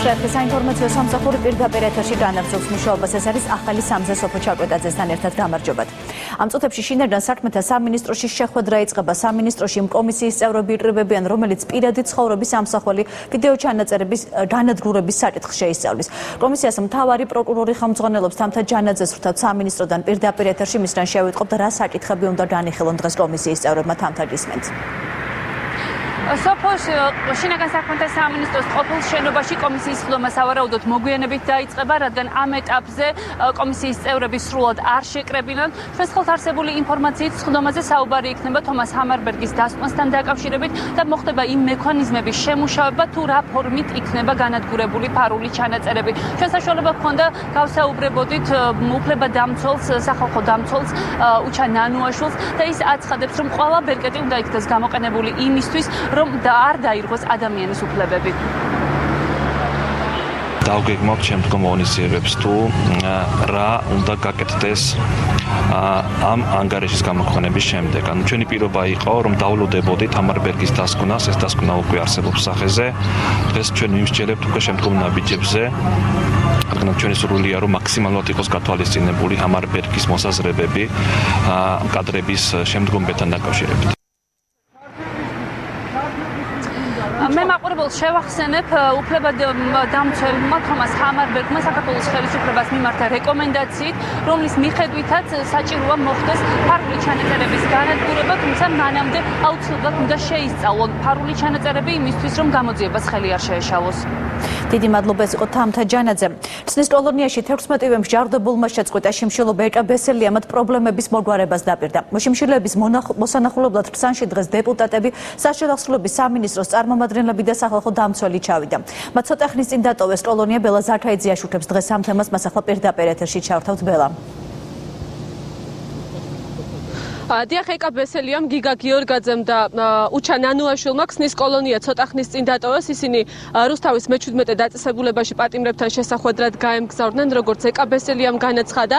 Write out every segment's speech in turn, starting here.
Უსრაფი საინფორმაციო სამსახური პირდაპირ ეთერში განაგრძობს მუშაობას. ეს არის ახალი სამზე სოფო ჩაკვეტაძესთან ერთად გამარჯობათ. ამ წუთებში შინაგან საქმეთა სამინისტროში შეხვედრა იწყება. სამინისტროში იმ კომისიის წევრები იკრიბებიან, რომელიც პირადი ცხოვრების ამსახველი ვიდეო ჩანაწერების განადგურების საკითხს შეისწავლის. კომისიას მთავარი პროკურორი ხელმძღვანელობს თამთა ჯანაძეს ვრთავთ სამინისტროდან პირდაპირ ეთერში მისგან შევიტყობთ რა საკითხები უნდა განიხილონ დღეს კომისიის წევრებმა თამთა გისმენთ. სოფოს შინაგან საქმეთა სამინისტროს ყოფილ შენობაში კომისიის სხდომა სავარაუდოდ მოგვიანებით დაიწყება, რადგან ამ ეტაპზე კომისიის წევრები სრულად არ შეკრებინან. ჩვენს ხელთ არსებული ინფორმაციით სხდომაზე საუბარი იქნება თომას ჰამარბერგის დასკვნასთან დაკავშირებით და მოხდება იმ მექანიზმების შემუშავება, თუ რა ფორმით იქნება განადგურებული ფარული ჩანაწერები. ჩვენ საშუალება გქონდა გავსაუბრებოდით უფლებადამცველს, სახალხო დამცველს უჩა ნანუაშვილს და ის აცხადებს, რომ ყველა ბერკეტი უნდა იქნას გამოყენებული იმისთვის, რომ არ დაირღვეს ადამიანის უფლებები. დავგეგმავთ შემდგომ ღონისძიებებს თუ რა უნდა გაკეთდეს ამ ანგარიშის გამოქვეყნების შემდეგ. ანუ ჩვენი პირობა იყო, რომ დავლოდებოდით ჰამარბერგის დასკვნას, ეს დასკვნა უკვე არსებობს სახეზე. დღეს ჩვენ ვიმსჯელებთ უკვე შემდგომ ნაბიჯებზე. რადგან ჩვენი სურვილია, რომ მაქსიმალურად იყოს გათვალისწინებული ჰამარბერგის მოსაზრებები კადრების შემდგომებთან დაკავშირებით. მე მაყურებელს შევახსენებ უფლებადამცველმა თომას ჰამარბერგმა საქართველოს ხელისუფლებას მიმართა რეკომენდაციით, რომლის მიხედვითაც საჭიროა მოხდეს ფარული ჩანაწერების განადგურება, თუმცა მანამდე აუცილებლად უნდა შეისწავლონ ფარული ჩანაწერები იმისთვის, რომ გამოძიებას ხელი არ შეეშალოს. დიდი მადლობა, ეს იყო თამთა ჯანაძე. ცნის კოლონიაში 16-ვე მსჯავრდებულმა შეწყვიტა შიმშილობა ეკა ბესელიამად პრობლემების მოგვარებას დაპირდა. მოშიმშილების მოსანახულებლად ქსანში დღეს დეპუტატები, საშინაო აღსრულების სამინისტროს წარმომადგენლები და სახალხო დამცველი ჩავიდა. მათ ცოტა ხნის წინ დატოვეს კოლონია. ბელა ზართაიძე აშუქებს დღეს ამ თემას, მას ახლა პირდაპირ ეთერში ჩავთავთ. ბელა. დიახ, ეკა ბესელიამ, გიგა გიორგაძემ და უჩა ნანუაშვილმა ქსნის კოლონია ცოტა ხნის წინ დატოვეს. ისინი რუსთავის მე-17 დაწესებულებაში პატიმრებთან შესახვედრად გაემგზავრნენ, როგორც ეკა ბესელიამ განაცხადა,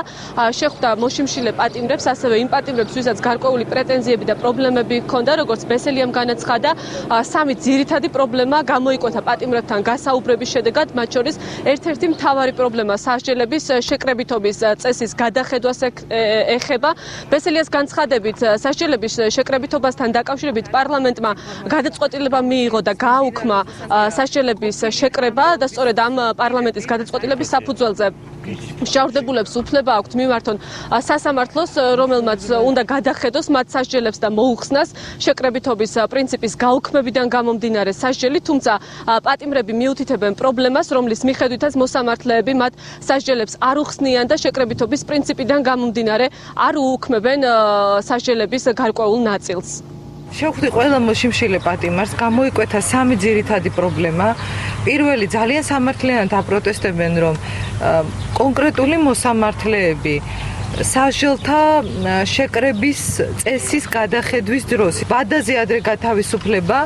შეხვდა მოშიმშილე პატიმრებს, ასევე იმ პატიმრებს, ვისაც გარკვეული პრეტენზიები და პრობლემები ჰქონდა, როგორც ბესელიამ განაცხადა, სამი ძირითადი პრობლემა გამოიკვეთა პატიმრებთან გასაუბრების შედეგად, მათ შორის ერთ-ერთი მთავარი პრობლემა სასჯელების შეკრებითობის წესის გადახედვას ეხება. ბესელიას განცხადა სასჯელების შეკრებითობასთან დაკავშირებით პარლამენტმა გადაწყვეტილება მიიღო და გააუქმა სასჯელების შეკრება და სწორედ ამ პარლამენტის გადაწყვეტილების საფუძველზე მსჯავრდებულებს უფლება აქვთ მიმართონ სასამართლოს, რომელმაც უნდა გადახედოს მათ სასჯელებს და მოუხსნას შეკრებითობის პრინციპის გაუქმებიდან გამომდინარე სასჯელი, თუმცა პატიმრები მიუთითებენ პრობლემას, რომლის მიხედვითაც მოსამართლეები მათ სასჯელებს არ უხსნიან და შეკრებითობის პრინციპიდან გამომდინარე არ უუქმებენ სასჯელების გარკვეულ ნაწილს. შევხვდი ყველა მოშიმშილე პატიმარს, გამოიკვეთა სამი ძირითადი პრობლემა. პირველი, ძალიან სამართლიანად აპროტესტებენ, რომ კონკრეტული მოსამართლეები სასჯელთა შეკრების წესის გადახედვის დროს ვადაზე ადრე გათავისუფლება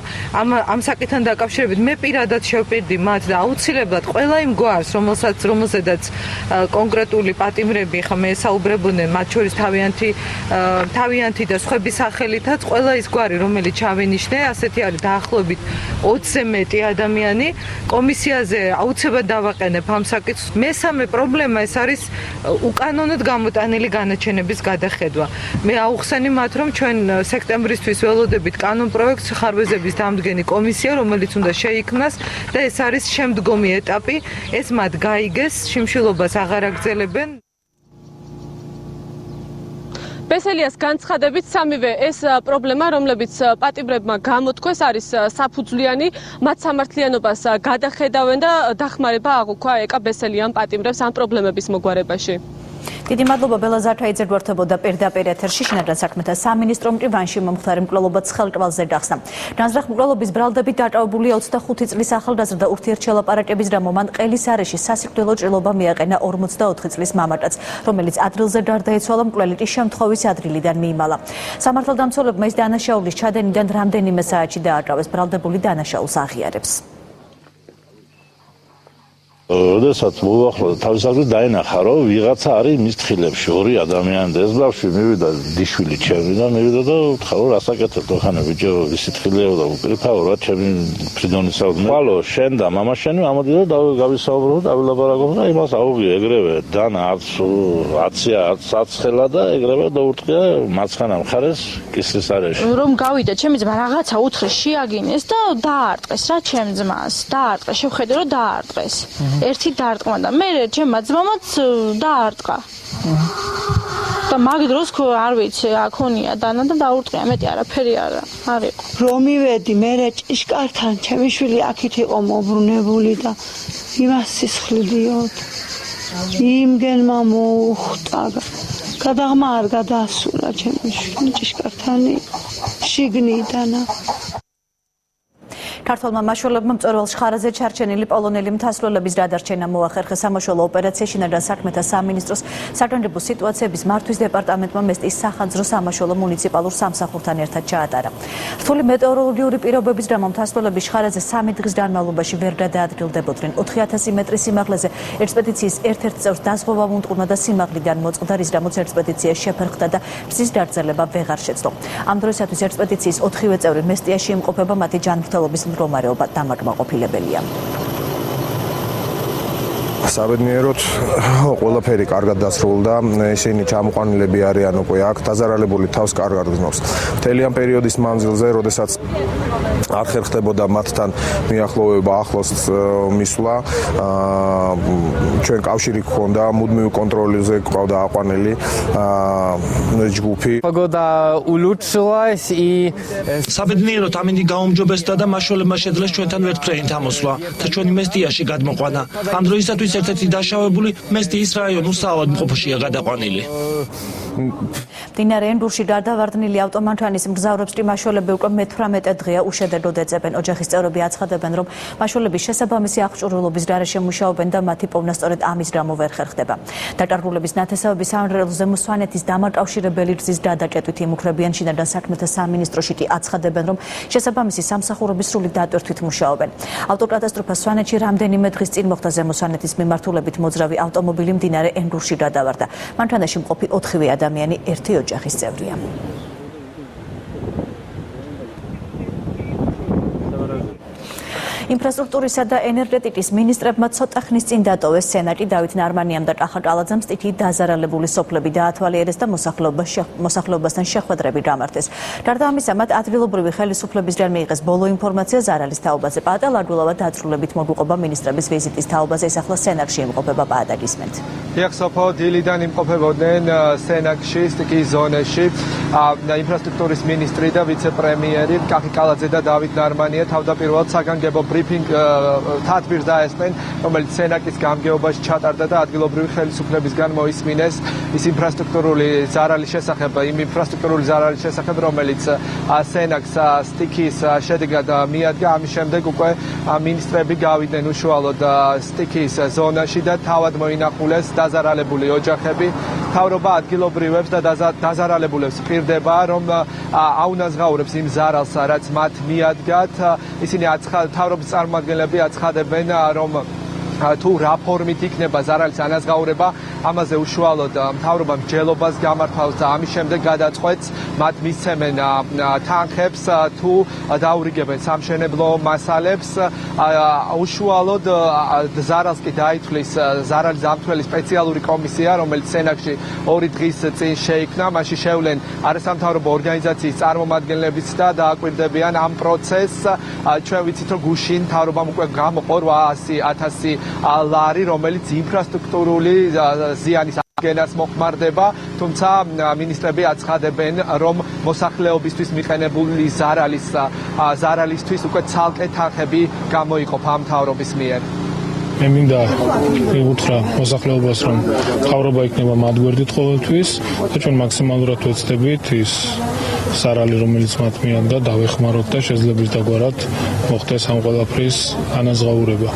ამ საკითხთან დაკავშირებით მე პირადად შევპირდი მათ და აუცილებლად ყველა იმ გვარს, რომელსაც კონკრეტული პატიმრები ხა მე საუბრებოდნენ, მათ შორის თავიანთი და სხვების სახელითაც ყველა ის გვარი, რომელიც ჩავენიშნე, ასეთი არის დაახლოებით 20-ზე მეტი ადამიანი. კომისიაზე აუცილებლად დავაყენებ ამ საკითხს. მესამე პრობლემა ეს არის უკანონოდ გამოტანილი განაჩენების გადახედვა. მე აუხსენი მათ, რომ ჩვენ სექტემბრისთვის ველოდებით კანონ პროექტს ხარვეზების დამდგენი კომისია, რომელიც უნდა შეიქმნას და ეს არის შემდგომი ეტაპი. ეს მათ გაიგეს, შიმშილობას აღარ აგრძელებენ. ბესელიას განცხადებით სამივე ეს პრობლემა, რომლებიც პატიმრებმა გამოთქვეს, არის საფუძვლიანი, მათ სამართლიანობას გადახედავენ და დახმარება აღუქვა ეკა ბესელიამ პატიმრებს ამ პრობლემების მოგვარებაში. დიდი მადლობა, ბელა ზართაიძე გვერდებოდა პირდაპირ ეთერში. შინაგან საქმეთა სამინისტრომ ტივანში მომხდარი მკვლელობა ცხელკვალზე გახსნა. განზრახ მკვლელობის ბრალდებით დაკავებულია 25 წლის ახალგაზრდა ურთიერთშელაპარაკების გამო მან ყელისარეში სასიკვდილო ჭრილობა მიაყენა 44 წლის მამაკაცს, რომელიც ადრილზე გარდაეცვალა. მკვლელი შემთხვევის ადრილიდან მიიმალა. სამართალდამცველებმა ის დანაშაულის ჩადენიდან რამდენიმე საათში დააკავეს. ბრალდებული დანაშაულს აღიარებს. როდესაც მოუახლოვდა თავისთავად დაენახა რომ ვიღაცა არის მის თხილებში ორი ადამიანი და ეს ბავშვი მივიდა დიშვილი ჩემი და მივიდა და უთხრა რომ რასაკეთებთ ხანა ბიჭო ისი თხილიაო და უკრიფაო რა ჩემი ფრიდონის საუბარი ყალო შენ და მამა შენი ამოდი და გავისაუბროთ ავილაპარაკოთ და იმას აუღია ეგრევე დანა არც აცია არც აცხელა და ეგრევე დაურტყია მარცხენა მხარეს კისრის არეში რომ გავიდა ჩემი ძმა რაღაცა უთხრეს შეაგინეს და დაარტყეს რა ჩემ ძმას დაარტყეს შევხედე რომ დაარტყეს ერთი დაარტყმა და მე ჩემმა ძმამაც დაარტყა და მაგ დროს არ ვიცი აქონია დანა და დაურტყია მეტი არაფერი არ იყო რომ მივედი მე ჭიშკართან ჩემი შვილი აქეთ იყო მოbrunებული და იმას სისხლიდიოდ იმგენმა მოუხტა გადაღმა არ გადაასულა ჩემი შვილი ჭიშკართან შიგნიდანა ქართველმა მაშველებმა მწვერვალ შხარაზე ჩარჩენილი პოლონელი მთასვლელების გადარჩენა მოახერხეს სამაშველო ოპერაციაში შინაგან საქმეთა სამინისტროს საგანგებო სიტუაციების მართვის დეპარტამენტმა მესტის სახანძრო სამაშველო მუნიციპალურ სამსახურთან ერთად ჩაატარა. რთული მეტეოროლოგიური პირობების გამო მთასვლელები შხარაზე 3 დღის განმავლობაში ვერ გადაადგილდებოდნენ. 4000 მეტრის სიმაღლეზე ექსპედიციის ერთ-ერთ წევრს დაზღვევა უნტყუნა და სიმაღლიდან მოწყდა, რის გამოც ექსპედიცია შეფერხდა და მზის გაგრძელება ვეღარ შეძლო. ამ დროისათვის ექსპედიციის 4-ვე წევრი მესტიაში იმყოფება, მათი ჯანმრთელობის მდგომარეობა დამაკმაყოფილებელია. საბედნიეროდ ყველაფერი კარგად დასრულდა. ისინი ჩამოყვანილები არიან უკვე აქ, დაზარალებული თავს კარგად გრძნობს. მთელი ამ პერიოდის მანძილზე, როდესაც არ ხერხდებოდა მათთან მიახლოვება ახლოს მისვლა, ჩვენ კავშირი გქონდა, მუდმივ კონტროლიზე ყავდა აყვანილი ჯგუფი. Pogoda улучшилась и საბედნიეროდ ამინდი გაუმჯობესდა და მაშველებმა შეძლეს ჩვენთან ვერტფრენით ამოსვლა და ჩვენი მესტიაში გადმოყვანა. ამ დროისათვის ერთ-ერთი დაშავებული მესტიის რაიონულ საავადმყოფოშია გადაყვანილი. მდინარე ენგურში გადავარდნილი ავტომანქანის მგზავრებს მაშველები უკვე მე-18 დღეა უშედეგოდ ეძებენ. ოჯახის წევრები აცხადებენ, რომ მაშველების შესაბამისი აღჭურვილობის გარეშე მუშაობენ და მათი პოვნა სწორედ ამის გამო ვერ ხერხდება. დაკარგულების ნათესავები სამრევლოზე სვანეთის დამაკავშირებელი გზის გადაჭედვით იმუქრებიან. შინაგან საქმეთა სამინისტროში კი აცხადებენ, რომ შესაბამისი სამსახურები სრული დატვირთვით მუშაობენ. ავტოკატასტროფა სვანეთში რამდენიმე დღის წინ მოხდა. ზემოსვანეთის მიმართულებით მოძრავი ავტომობილი მდინარე ენგურში გადავარდა. მანქანაში მყოფი 4 ადამიანი ერთი ოჯახის წევრია. ინფრასტრუქტურისა და ენერგეტიკის ministrებმა ცოტა ხნის წინ დატოვეს სენატი დავით ნარმანიამ და კახა კალაძემ სტიქიით დაზარალებული სოფლები დაათვალიერეს და მოსახლეობასთან შეხვედრები გამართეს. გარდა ამისა, მათ ადგილობრივი ხელისუფლებისგან მიიღეს ბოლო ინფორმაცია ზარალის თაობაზე. პაატა ლაგულავა დაწვრილებით მოგვიყვება ministrების ვიზიტის თაობაზე. ეს ახლა სენაკში იმყოფება პაატა გისმენთ. დიახ, სოფო დილიდან იმყოფებოდნენ სენაკში, სტიქიის ზონაში ინფრასტრუქტურის ministri და ვიცე-პრემიერი კახი კალაძე და დავით ნარმანია თავდაპირველად საგანგებო თათბირს დაესმენ, რომელიც სენაკის გამგეობაში ჩატარდა და ადგილობრივი ხელისუფლებისგან მოისმინეს ის ინფრასტრუქტურული ზარალის შესახებ, რომელიც სენაკს სტიქიის შედეგად მიადგა. ამის შემდეგ უკვე ministrები გავიდნენ უშუალოდ სტიქიის ზონაში და თავად მოინახულეს დაზარალებული ოჯახები. მთავრობა ადგილობრივებს და დაზარალებულებს პირდება, რომ აუნაზღაურებს იმ ზარალს, რაც მათ მიადგათ. ისინი მთავრობის წარმომადგენლები აცხადებენ, რომ თუ რა ფორმით იქნება ზარალის ანაზღაურება, ამაზე უშუალოდ მთავრობა მსჯელობას გამართავს და ამის შემდეგ გადაწყვეტს, მათ მისცემენ თანხებს თუ დაურიგებენ სამშენებლო მასალებს. უშუალოდ ზარალს კი დაითვლის ზარალის დამცველი სპეციალური კომისია, რომელიც სენაკში 2 დღის წინ შეიქმნა. მაშინ შევლენ არასამთავრობო ორგანიზაციის წარმომადგენლებიც და დააკვირდებიან ამ პროცესს. ჩვენ ვიცით, რომ გუშინ მთავრობამ უკვე გამოყო 800,000 ლარი, რომელიც ინფრასტრუქტურული ზიანის აღდგენას მოხმარდება, თუმცა ministrები აცხადებენ, რომ მოსახლეობისთვის მიყენებული ზარალისთვის უკვე ცალკე თანხები გამოიყოფა მთავრობის მიერ. მე მინდა ვუთხრა მოსახლეობას, რომ მთავრობა იქნება მათ გვერდით ყოველთვის და ჩვენ მაქსიმალურად ვეცდებით ის სარალი, რომელიც მათ მიადგა, დავეხმაროთ და შეძლებს დაგვარად მოხდეს ამ ყველაფრის ანაზღაურება.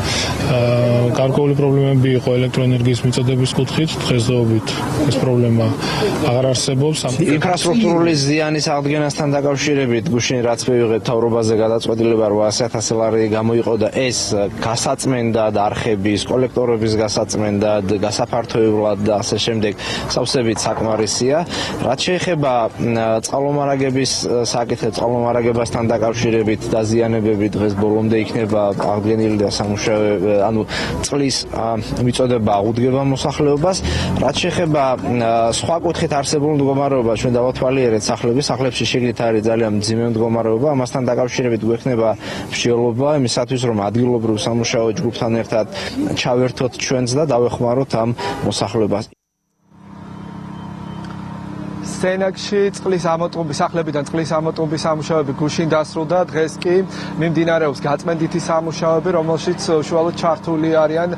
გარკვეული პრობლემები იყო ელექტროენერგიის მიწოდების კუთხით, დღესდღეობით ეს პრობლემა აღარ არსებობს. ინფრასტრუქტურული ზიანის აღდგენასთან დაკავშირებით გუშინ რაც მივიღეთ მთავრობაზე გადაწყვეტილება 800,000 ლარი გამოიყო და ეს გასაწმენდად არხების, კოლექტორების გასაწმენდად, გასაფართოებლად და ასე შემდეგ სავსებით საკმარისია. რაც შეეხება წყალმომარაგების საკითხებს, წყალმომარაგებასთან დაკავშირებით დაზიანებები დღეს ბოლომდე იქნება აღდგენილი და სამუშაოები, ანუ წყლის მიწოდება აღუდგება მოსახლეობას. რაც შეეხება სხვა კუთხით არსებულ მდგომარეობას, ჩვენ დავათვალიერეთ სახლებში შიგნით არის ძალიან მძიმე მდგომარეობა, ამასთან დაკავშირებით გვექნება მსჯელობა იმისათვის, რომ ადგილობრივ სამუშაო ჯგუფთან ერთად ჩავერთოთ ჩვენც და დავეხმაროთ ამ მოსახლეობას. სენაკში წყლის ამოტყობის სახლებიდან წყლის ამოტყობის სამუშაოები გუშინ დასრულდა, დღეს კი მიმდინარეობს გაწმენდითი სამუშაოები, რომელშიც უშუალოდ ჩართული არიან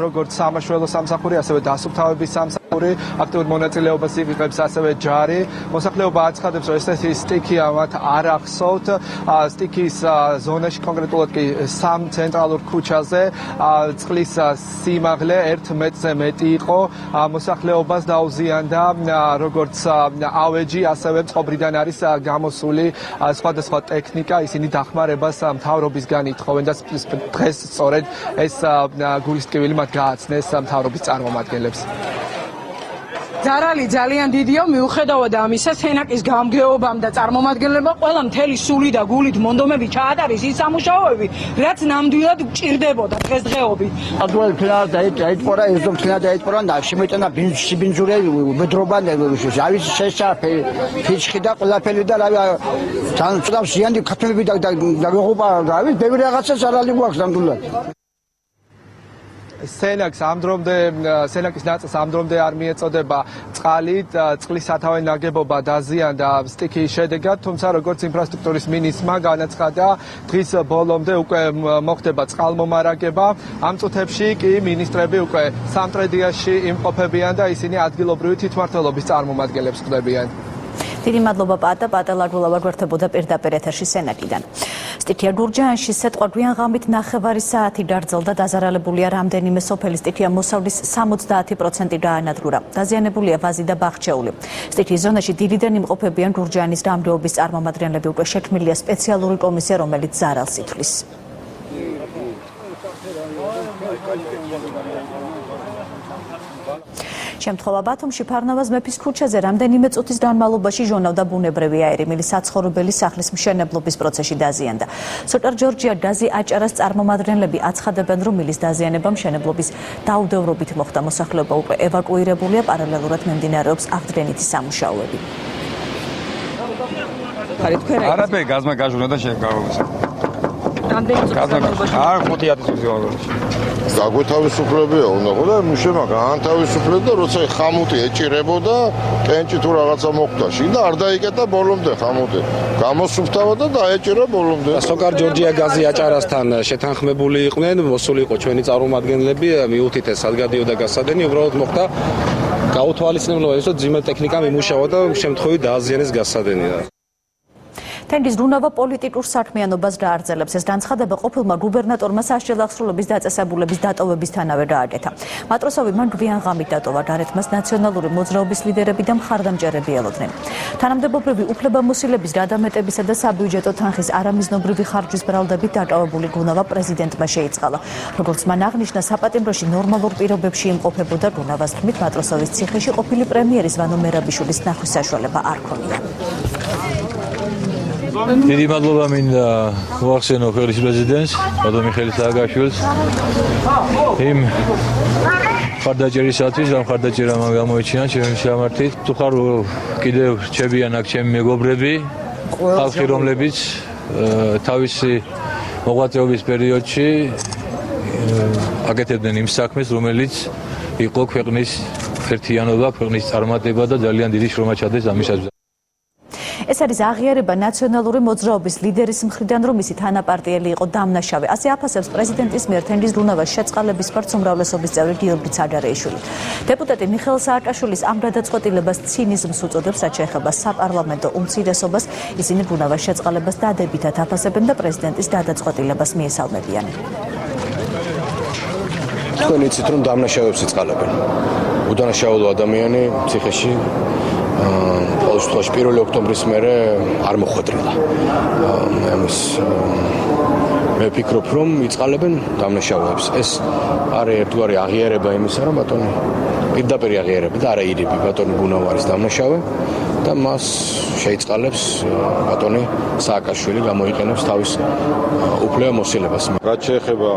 როგორც სამაშველო სამსახური, ასევე დასუფთავების სამსახური, აქტიურ მონაწილეობას იღებს ასევე ჯარი. მოსახლეობა აცხადებს, რომ ესეთი სტიქია მათ არ ახსოვთ. სტიქის ზონაში, კონკრეტულად კი 3 ცენტრალურ ქუჩაზე წყლის სიმაღლე 1 მეტრზე მეტი იყო. მოსახლეობას დაუზიანდა როგორც ავეჯი, ასევე წყობრიდან არის გამოსული სხვადასხვა ტექნიკა, ისინი დახმარებას მთავრობისგან ითხოვენ და დღეს სწორედ ეს გულისტკივილი მათ გააცნეს მთავრობის წარმომადგენლებს. ზარალი ძალიან დიდია, მიუხედავად ამისა, სენაკის გამგეობამ და წარმომადგენლებმა ყველა მთელი სული და გულით მონდომები ჩაატარეს ის სამუშაოები, რაც ნამდვილად გჭირდებოდა დღესდღეობით. ადველ ფლად დაიწყორა, ეზო ფლად დაიწყორა და შემეწნა ბინძური ვედრობა ავის შეშაფე, ფიჩხი და ყველაფერი და თან ცოტა ზიანი ქათმები და გაღუპა და ავის ბევრი რაღაცა ზარალი გვაქვს ნამდვილად. სენაკის ნაწილს ამ დრომდე არ მიეწოდება წყალით, წყლის სათავე ნაგებობა დაზიანდა სტიქიის შედეგად, თუმცა როგორც ინფრასტრუქტურის მინისტრმა განაცხადა, დღის ბოლომდე უკვე მოხდება წყალმომარაგება. ამ წუთებში კი მინისტრები უკვე სამტრედიაში იმყოფებიან და ისინი ადგილობრივი თვითმმართველობის წარმომადგენლებს ხვდებიან. დიდი მადლობა პატა ლაგულავა გვერდებოდა პირდაპირ ეთერში სენაკიდან. სტიქია გურჯაანში სეტყვა გვიან ღამით 9 საათი დარძალდა, დაზარალებულია რამდენიმე სოფელი, სტიქია მოსავლის 70% გაანადგურა. დაზიანებულია ვაზი და ბაღჩეული. სტიქიის ზონაში დილიდან იმყოფებიან გურჯაანის გამგეობის წარმომადგენლები, უკვე შექმნილია სპეციალური კომისია, რომელიც ზარალს ითვლის. შემთხვევა ბათუმში ფარნავაზ მეფის ქუჩაზე რამდენიმე წუთის განმავლობაში ჟონავდა ბუნებრივი აირი, მილი საცხოვრებელი სახლის მშენებლობის პროცესში დაზიანდა. სოტარ ჯორჯია გაზი აჭარას წარმომადგენლები აცხადებენ, რომ მილის დაზიანება მშენებლობის დაუდევრობით მოხდა. მოსახლეობა უკვე ევაკუირებულია, პარალელურად მიმდინარეობს აღდგენითი სამუშაოები. არაფერი გაზმა გაჟურნა და შეგავსა. რამდენი წუთის განმავლობაში? არ 5-10 წუთის განმავლობაში. გაგვეთავისუფლებია უნდა ხო და მუშება განთავისუფლებ და როცა ხამუტი ეჭირებოდა კენჭი თუ რაღაცა მოხდა შინ და არ დაიკეტა ბოლომდე ხამუტი გამოსუფთავა და დაეჭირა ბოლომდე. სოკარ ჯორჯია გაზი აჭარასთან შეთანხმებული იყვნენ, მოსული იყო ჩვენი წარმომადგენლები, მიუთით ეს სადგადიოდა გასადენი, უბრალოდ მოხდა გაუთვალისწინებელია ის, რომ ძიმე ტექნიკა მიმუშავა და შემთხვევით დააზიანეს გასადენი. თენგიზ რუნავა პოლიტიკურ საქმიანობას გააგრძელებს. ეს განცხადება ყოფილმა გუბერნატორმა სასჯელ აღსრულების დაწესებულების დატოვებისთანავე გააკეთა. მატროსოვი მან გვიან ღამით დატოვა, გარეთ მას ნაციონალური მოძრაობის ლიდერები და მხარდამჭერები ელოდნენ. თანამდებობრივი უფლებამოსილების გადამეტებისა და საბიუჯეტო თანხის არამიზნობრივი ხარჯვის ბრალდებით დაკავებული რუნავა პრეზიდენტმა შეიწყალა. როგორც მან აღნიშნა, საპატიმროში ნორმალურ პირობებში იმყოფებოდა. რუნავას თქმით, მატროსოვის ციხეში ყოფილი პრემიერის ვანო მერაბიშვილის ნახვის საშუალება არ ქონია. დიდი მადლობა მინდა მოახსენო ქვეყნის პრეზიდენტს ბატონ მიხეილ სააკაშვილს იმ ხარდაჭერისათვის, რომ ხარდაჭერა მან გამოიჩინა ჩემი სამართლით. თუ ხარ კიდევ რჩებიან აქ ჩემი მეგობრები, ხალხი, რომლებიც თავისი მოღვაწეობის პერიოდში აკეთებდნენ იმ საქმეს, რომელიც იყო ქვეყნის ერთიანობა, ქვეყნის წარმატება და ძალიან დიდი შრომა ჩადეს ამისათვის. ეს არის აღიარება ნაციონალური მოძრაობის ლიდერის მხრიდან, რომ ისი თანაპარტიელი იყო დამნაშავე. ასე აფასებს პრეზიდენტის მიერ თენგიზ რუნავას შეწყალების პარტიის უმრავლესობის წევრი გიორგი ცაჯარეიშვილი. დეპუტატი მიხეილ სააკაშვილის ამ გადაწყვეტილებას ცინიზმს უწოდებს, რაც შეეხება საპარლამენტო უმცირესობას. ისინი რუნავას შეწყალებას დადებითად აფასებენ და პრეზიდენტის გადაწყვეტილებას მიესალმებიან. თქვენ იცით, რომ დამნაშავეებს იწყალებენ. უდანაშაულო ადამიანი ციხეში ყოველ შემთხვევაში 1 ოქტომბრის მერე არ მოხვედრილა. მე ვფიქრობ, რომ იწყალებენ დამნაშავეებს. ეს არის ერთგვარი აღიარება იმისა, რომ ბატონი პირდაპირ აღიარება და არა ირიბი ბატონი გუნავ არის დამნაშავე და მას შეიწყალებს ბატონი სააკაშვილი გამოიყენებს თავის უფლება მოსილებას. რაც შეეხება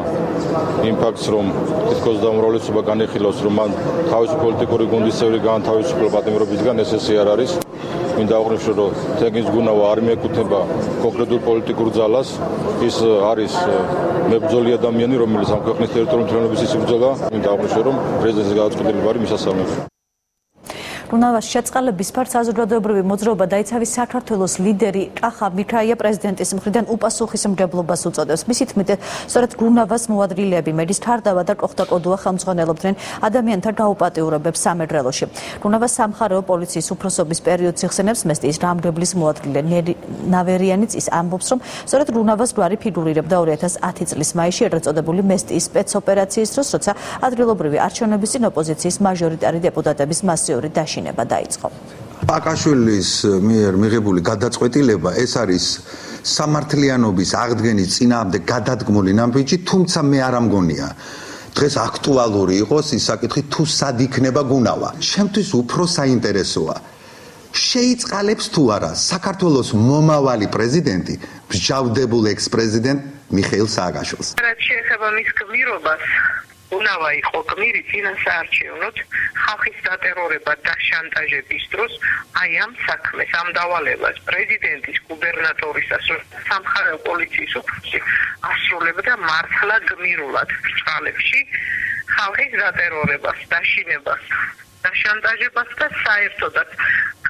იმ ფაქტს, რომ თითქოს დაუმრავლესობა განეხილავს, რომ მან თავისი პოლიტიკური გუნდის წევრი განთავისუფლება პატიმრობისგან, ესე არ არის. მინდა აღვნიშნო, რომ თენგიზ გუნავა არ მიეკუთვნება კონკრეტულ პოლიტიკურ ძალას. ის არის მებრძოლი ადამიანი, რომელიც ამ ქვეყნის ტერიტორიული მთლიანობის იბრძოლა. მინდა აღვნიშნო, რომ პრეზიდენტის გადაწყვეტილება არის მისასალმები. რუნავას შეწყალების ფართ საზოგადოებრივი მოძრაობა დაიცავის საქართველოს ლიდერი კახა მიქრაია პრეზიდენტის მხრიდან უპასუხისმგებლობას უწოდებს. მისი თქმით, სწორედ რუნავას მოადრილეები მედის თარდავა და კოხთა კოდუა ხელმძღვანელობდნენ ადამიანთა გაუპატიურებებს სამეგრელოში. რუნავას სამხარეო პოლიციის უფროსობის პერიოდს იხსენებს მესტიის რამგებლის მოადრილე ნავერიანიც. ის ამბობს, რომ სწორედ რუნავას გვარი ფიგურირებდა 2010 წლის მაისში ეგრეთ წოდებული მესტიის სპეცოპერაციის დროს, როცა ადგილობრივი არჩევნების წინ ოპოზიციის მაჟორიტარი დეპუტატების მასიური დაშინება დაიწყო. აკაშვილის მიერ მიღებული გადაწყვეტილება ეს არის სამართლიანობის აღდგენის წინააღმდეგ გადადგმული ნაბიჯი, თუმცა მე არ ამგონია დღეს აქტუალური იყოს ის საკითხი თუ სად იქნება გუნავა. შემთთვის უფრო საინტერესოა შეიწყალებს თუ არა საქართველოს მომავალი პრეზიდენტი მსჯავრდებულ ექს-პრეზიდენტ მიხეილ სააკაშვილს. რაც შეეხება მის გმირობას, უნავა იყო გმირი წინასაარჩევნოდ ხალხის დატერორება და შანტაჟების დროს აი ამ საქმეს, ამ დავალებას პრეზიდენტის, გუბერნატორის და სამხარეო პოლიციის უფროსი ასრულებდა მართლა გმირულად ბრწყალებში ხალხის დატერორებას, დაშინებას და შანტაჟებას და საერთოდაც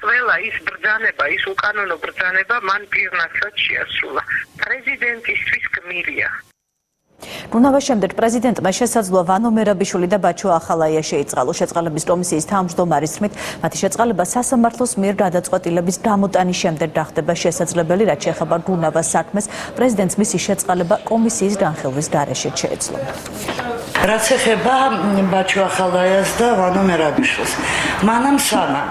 ყველა ის ბრძანება, ის უკანონო ბრძანება მან პირნათლად შეასრულა. პრეზიდენტისთვის გმირია. რუნავას შემდეგ პრეზიდენტმა შესაძლოა ვანო მერაბიშვილი და ბაჩო ახალაია შეიწყალოს. შეწყალების კომისიის თავმჯდომარის თქმით, მათი შეწყალება სასამართლოს მიერ გადაწყვეტილების გამოტანის შემდეგ გახდება შესაძლებელი, რაც შეეხება რუნავას საქმეს. პრეზიდენტს მისი შეწყალება კომისიის განხილვის გარეშე შეეძლო. რაც ეხება ბაჩო ახალაიას და ვანო მერაბიშვილს, მანამ სანამ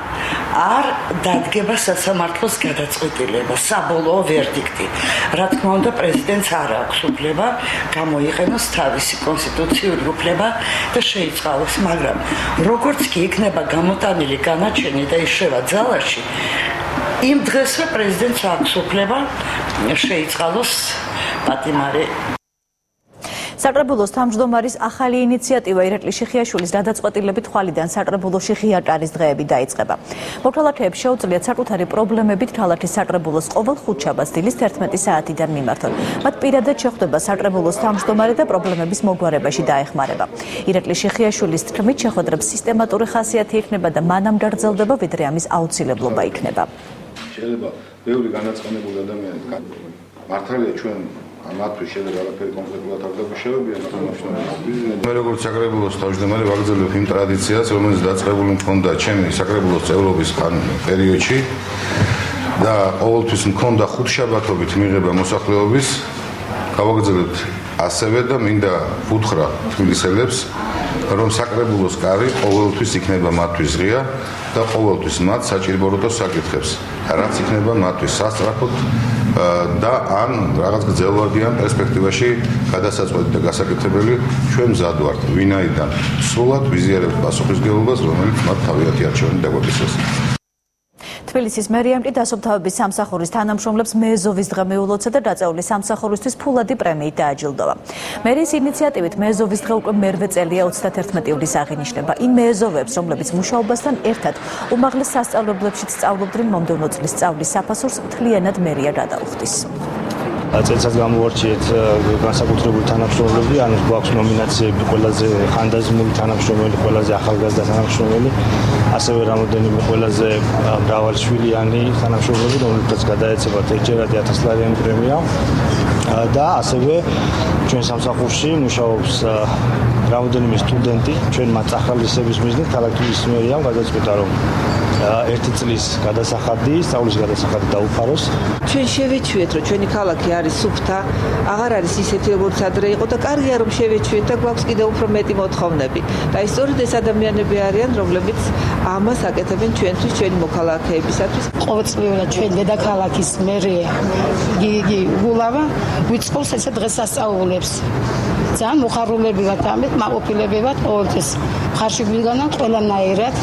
არ დადგება სასამართლოს გადაწყვეტილება, საბოლოო ვერდიქტი. რა თქმა უნდა, პრეზიდენტს არ აქვს უფლება გამოიყენოს თავისი კონსტიტუციური უფლება და შეიწყალოს, მაგრამ როგორც კი იქნება გამოტანილი განაჩენი და ისრევა ძალაში, იმ დღესვე პრეზიდენტს აქვს უფლება შეიწყალოს პატიმარი. საკრებულოს თავმჯდომარის ახალი ინიციატივა ირაკლი შიხიაშვილის გადაწყვეტილებით ხვალიდან საკრებულოში ღია კარის დღეები დაიწყება. მოქალაქეებს შეუძლიათ საკუთარი პრობლემებით ქალაქის საკრებულოს ყოველ ხუთშაბათს დილის 11 საათიდან მიმართონ. მათ პირადად შეხვდება საკრებულოს თავმჯდომარე და პრობლემების მოგვარებაში დაეხმარება. ირაკლი შიხიაშვილის თქმით, შეხვედრებს სისტემატური ხასიათი იქნება და მანამ გაგრძელდება, ვიდრე ამის აუცილებლობა იქნება. შეიძლება ბევრი განაცხადებული ადამიანი მართალია ჩვენ მათთვის შეიძლება არაფერი კონკრეტულად არ დაგუშავებია, მაგრამ მე როგორც საკრებულოს თავმჯდომარე ვაგრძელებ იმ ტრადიციას, რომელიც დაწყებული მქონდა ჩემი საკრებულოს წევრობის პერიოდში და ყოველთვის მქონდა ხუთშაბათობით მიღება მოსახლეობის. გავაგრძელებთ ასევე და მინდა ვუთხრა თბილისელებს, რომ საკრებულოს კარი ყოველთვის იქნება მათთვის ღია და ყოველთვის მათ საჭიროებო საკითხებს, რაც იქნება მათთვის სასწრაფოდ და ან რაღაც გრძელვადიან პერსპექტივაში გადასაწყვეტი და გასაკეთებელი ჩვენ მზად ვართ, ვინაიდან სრულად ვიზიარებთ პასუხისმგებლობას, რომელიც მათ თავიანთი არჩევანი დაგვაკისრეს. თბილისის მერიამ კი დასუფთავების სამსახურის თანამშრომლებს მეეზოვის დღე მიულოცა და დაწეული სამსახურისთვის ფულადი პრემიით დააჯილდოვა. მერიის ინიციატივით მეეზოვის დღე უკვე მერვე წელია 31 ივლისს აღინიშნება. იმ მეეზოვებს, რომლებიც მუშაობასთან ერთად უმაღლეს სასწავლებლებშიც სწავლობდნენ, მომდევნო წლის სწავლის საფასურს მთლიანად მერია გადაუხდის. წელსაც გამოვარჩიეთ განსაკუთრებული თანამშრომლები, ანუ გვაქვს ნომინაციები ყველაზე ხანდაზმული თანამშრომელი, ყველაზე ახალგაზრდა თანამშრომელი, ასევე რამოდენიმე ყველაზე მრავალშვილიანი თანამშრომლები, რომლებსაც გადაეცემათ ერთჯერადი 1000 ლარიანი პრემია და ასევე ჩვენ სამსახურში მუშაობს რამოდენიმე სტუდენტი, ჩვენ მათ ახალისების მიზნით ქალაქ თბილისის მერიამ გადაწყვიტა რომ ერთი წლის გადასახადი, სწავლის გადასახადი დაუფაროს. ჩვენ შევეჩვიეთ, რომ ჩვენი ქალაქი არის სუფთა, აღარ არის ისეთი, როგორც ადრე იყო და კარგია რომ შევეჩვიეთ და გვაქვს კიდევ უფრო მეტი მოთხოვნები. და ის სწორედ ეს ადამიანები არიან, რომლებიც ამას აკეთებენ ჩვენთვის, ჩვენი მოქალაქეებისათვის. ყოველწლიურად ჩვენ დედაქალაქის მერია გიგი გულავა ვიწყობს ესე დღესასწაულებს. ძალიან მოხარულები ვართ ამით, მაყოფილები ვართ ყოველთვის ხარში გვიგონათ ყველანაირად.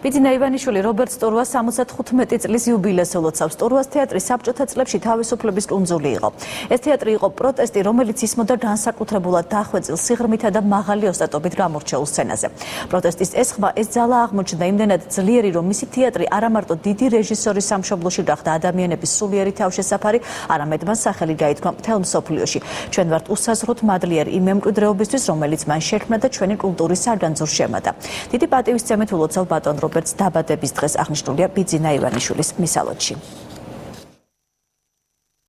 ბიძინა ივანიშვილი რობერტ სტორუას 75 წლის იუბილეს ელოცავს. სტორუას თეატრი საბჭოთა წლებში თავისუფლების კუნძული იყო. ეს თეატრი იყო პროტესტი, რომელიც ისმოდა განსაკუთრებულად დახვეწილ სიღრმითა და მაღალი ოსტატობით გამორჩეულ სცენაზე. პროტესტის ეს ხმა, ეს ძალა აღმოჩნდა იმდენად ძლიერი, რომ მისი თეატრი არა მარტო დიდი რეჟისორის სამშობლოში გახდა ადამიანების სულიერი თავშესაფარი, არამედ მან სახელი გაითქვა მთელ მსოფლიოში. ჩვენ ვართ უსაზღვროდ მადლიერი იმ მემკვიდრეობისთვის, რომელიც მან შექმნა და ჩვენი კულტურის სარგანძურს შემატა. დიდი პატივისცემით ულოცავ ბატონ რობერტს დაბადების დღეს აღნიშნულია ბიძინა ივანიშვილის მისალოთში.